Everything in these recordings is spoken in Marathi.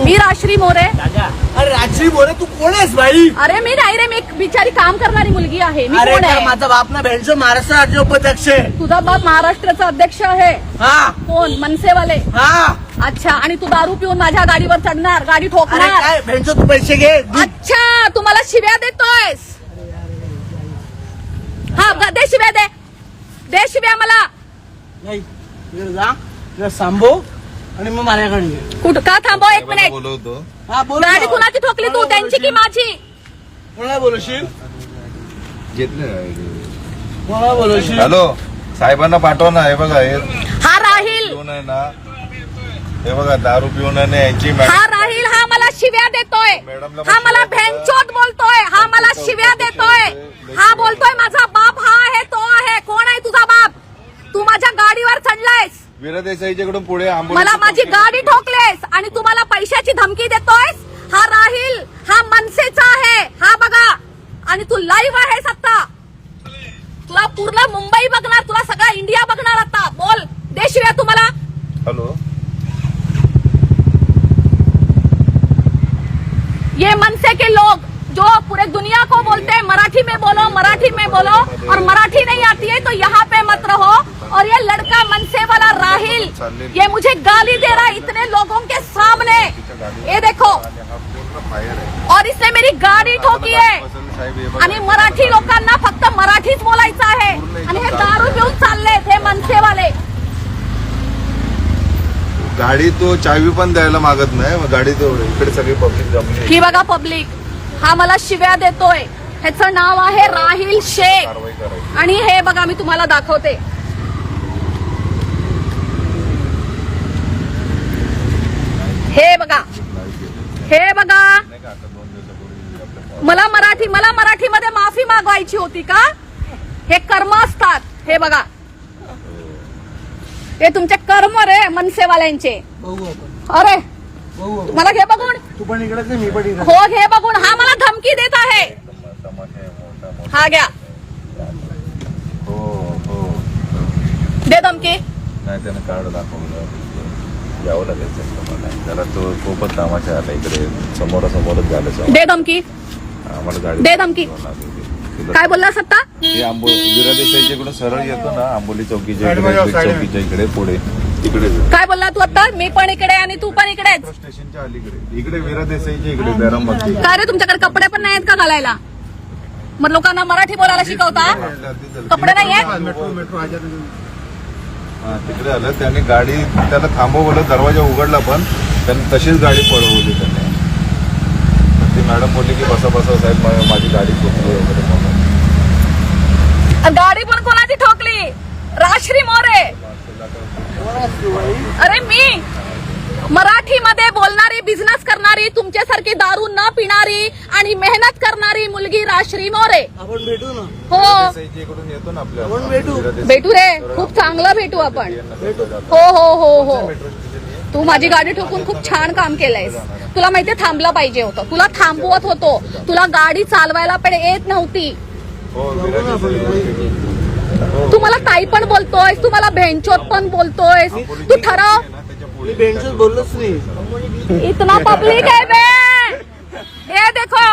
मी राश्री मोरे. अरे राश्री मोरे तू कोण आहेस भाई? अरे मी नाही रे, मी एक बिचारी काम करणारी मुलगी आहे. मी अरे कोण आहे? माझा बाप ना भेंडचं महाराष्ट्र राज्य उपाध्यक्ष आहे. तुझा बाप महाराष्ट्राचा अध्यक्ष आहे? हा. कोण? मनसेवाले? हा. अच्छा. आणि तू दारू पिऊन माझ्या गाडीवर चढणार, गाडी अरे ठोकणार? काय भेंडचं तू पैसे घे. अच्छा, तू मला शिव्या देतोयस? हा, दे शिव्या, दे शिव्या मला. नाही इकडे जा, इकडे सांभो आणि मग माझ्याकडे ये. कुठं का थांबव एक मिनिट. बोलवतो. हा बोल. गाडी कुणाची ठोकली तू, त्यांची की माझी? कोणाला बोलवशील? घेतलं. कोणाला बोलवशील? हॅलो, साहेबांना पाठवा ना. हे बघा, हे हा राहील, पिऊन आहे ना, हे बघा दारू पिऊन आहे ना यांची हा राहील. हा मला शिव्या देतोय, हा मला भेंचोद बोलतोय, हा मला शिव्या देतोय, हा बोलतोय माझा बाप हा आहे, तो आहे. कोण आहे तुझा बाप? तू माझ्या गाडीवर चढलायस, वीरा देसाईच्याकडून पुढे मला माझी गाडी ठोकलेस आणि तू मला पैशाची धमकी देतोयस. हा राहील, हा मनसेचा आहे, हा बघा. आणि तू लाईव्ह आहेस आता. तुला पूर्ण मुंबई बघणार, तुला सगळा इंडिया बघणार आता. बोल, दे शिव्या तू मला. हॅलो, ये मनसे के लोग जो पूरे दुनिया को बोलते हैं मराठी में बोलो, मराठी में बोलो, और मराठी नहीं आती है तो यहाँ पे मत रहो. और ये लड़का मनसे वाला राहिल, ये मुझे गाली दे रहा है इतने लोगों के सामने. ये देखो, और इसने मेरी गाडी ठोकी आहे. आणि मराठी लोकांना फक्त मराठीच बोलायचं आहे. आणि हे दारू पिऊन चाललेत हे मनसेवाले. गाडी तो चावी पण द्यायला मागत नाही. मग गाडी तो इकडे सगळी पब्लिक जमली. ही बघा पब्लिक, हा मला शिव्या देतोय. ह्याचं नाव आहे राहिल शेख. कारवाई करायची. आणि हे बघा, मी तुम्हाला दाखवते. हे बघा, हे बघा. मला मराठीमध्ये माफी मागवायची होती का? हे कर्म असतात. हे बघा, हे तुमचे कर्म रे मनसेवाल्यांचे. बघू आपण, अरे बघू आपण. मला घे बघून. तू पण इकडेच आहे, मी पण इकडे. हो, घे बघून. हा मला धमकी देत आहे. हा घ्या, हो हो, दे धमकी. नाही त्यानं कार्ड दाखवलं, यावं लागेल मला. जरा तो खूपच कामाच्या आला इकडे, समोरासमोरच झालं. दे धमकी, आम्हाला गाडी दे धमकी. काय बोललास आता? वीरा देसाईच्याकडून सरळ येतो ना, आंबोली चौकीच्या इकडे पुढे तिकडे. काय बोलला तू आता? मी पण इकडे आणि तू पण इकडेच. स्टेशनच्या अलीकडे इकडे वीरा देसाईच्या इकडे बॅरामती. काय रे, तुमच्याकडे कपडे पण नाहीत का घालायला? मग लोकांना मराठी बोलायला शिकवता? कपडे नाही आहेत? तिकडे आलं त्याने, गाडी त्याला थांबवलं, दरवाजा उघडला पण त्याने तशीच गाडी पळवली त्याने. ती मॅडम बोलली की बसा बसा साहेब, माझी गाडी ठोकली वगैरे म्हणून. गाडी पण कोणाची ठोकली? राश्री मोरे. अरे मी मराठीमध्ये बोलणारी, बिझनेस करणारी, तुमच्यासारखी दारू न पिणारी आणि मेहनत करणारी मुलगी राश्री मोरे. आपण भेटू ना. हो, इकडून येतो ना आपल्या, आपण भेटू. भेटू रे, खूप चांगलं भेटू आपण. हो हो हो हो. तू माझी गाडी ठोकून खूप छान काम केलंयस. तुला माहितीये थांबलं पाहिजे होतं, तुला थांबवत होतो. तुला गाडी चालवायला पण येत नव्हती. तू मला ताई पण बोलतोयस, तू मला भेंचोद पण बोलतोयस. तू ठरव. मी भेंडच बोललोच नाही. इतना पब्लिक है बे, ये देखो,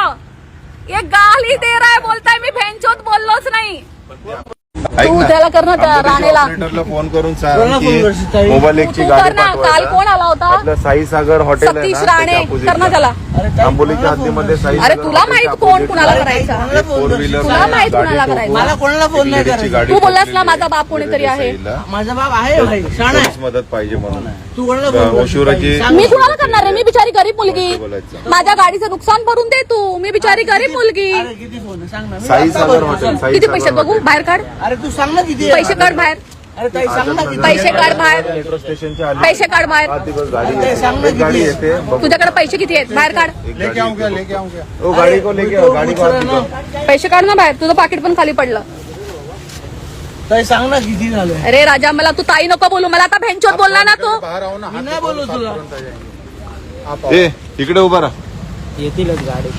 ये गाली दे रहा है, बोलताय मी भेंचोद बोललोच नाही. तू त्याला कर ना, त्या राणेला फोन करून कोणाला सांग फोन करशील ताई? की मोबाईलची तू गाडी कर ना. काल पाठवायला. कोण आला होता? आपलं साई सागर हॉटेल आहे सतीश ना, राणे. त्याच्या कर ना opposite त्याला. ला. आंबोलीच्या हद्दीमध्ये साई अरे सागर तुला हॉटेलच्या माहित कोण opposite कुणाला ला. करायचं? कोणाला फोन फोर करशील? व्हीलर तुला माहित गाडी कुणाला ठोकून करायचं? मला कोणाला फोन नाही लेडीजची करायचं. गाडी तू बोललास ना ठोकलेली माझा बाप कोणीतरी आहे. देसाईला. माझा बाप आहे भाई, शाण आहे. पोलीस मदत पाहिजे म्हणून. तू कोणाला फोन करशील? ओशिवराची- सांग. मी कुणाला करणार आहे? मी बिचारी गरीब मुलगी. बोलायचं. माझ्या गाडीचं नुकसान भरून दे तू. मी बिचारी गरीब मुलगी. अरे किती फोन आहे? सांग ना. मी साई आता सागर बोलतो. हॉटेल, साई किती सागर पैसे बघू? हॉटेल. बाहेर काढ. अरे तू सांग ना किती आहे? पैसे काढ बाहेर. अरे ताई सांग ना किती पैसे आहे? काढ बाहेर. मेट्रो स्टेशनच्या आली. पैसे काढ बाहेर. हा, ती बस गाडी अरे सांग ना येते. एक गाडी किती येते बघ. तुझ्याकडे पैसे किती आहेत? बाहेर काढ. लेके आऊंगा लेके आऊंगा. ओ गाडी को लेके आओ, गाडी को आती को. पैसे काढ ना बाहेर. तुझं पाकिट पण खाली पडलं. ताई सांग ना किती झालं? अरे राजा, मला तू ताई नको बोलू. मला आता भेंचोद बोलला ना तू. बाहेर आओ ना. मी नाही बोलू तुला. ए इकडे उभा राहा. येतीलच गाडी.